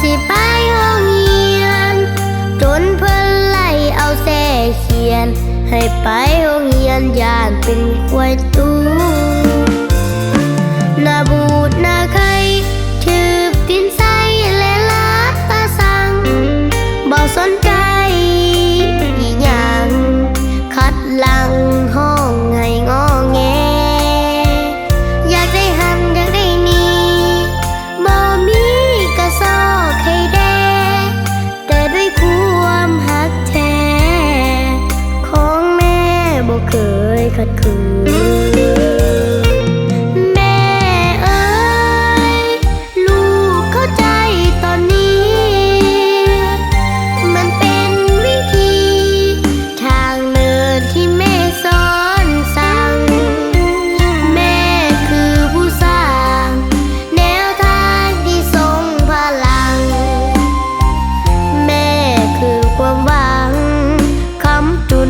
สิไปโรงเรียนจนเพิ่นไล่เอาแส่เขียนให้ไปโรงเรียนย่านเป็นควายตูหน้าบูดหน้าไข่ถือดินใส่และลาตาสังบ่สนใจอีหยังคัดหลังห้องให้งอแงอยากได้หันอยากได้นี่บ่มีกระซอกให้แด่แต่ด้วยความหักแท้ของแม่บ่เคยขัดขื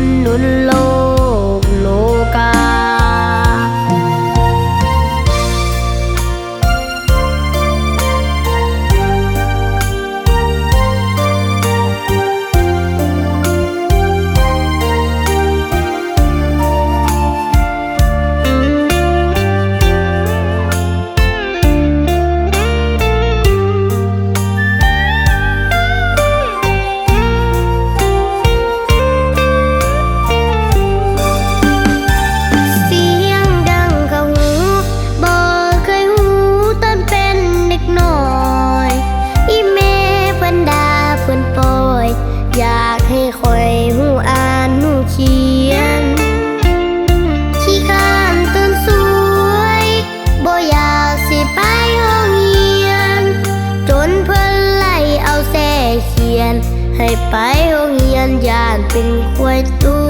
นหนุนโลกโลกาอยากให้คอยหูอ่านหูเขียนขี้ข้านตื่นสวยบ่อยากสิไปโรงเรียนจนเพิ่นไล่เอาแส่เขียนให้ไปโรงเรียนย่านเป็นควายตู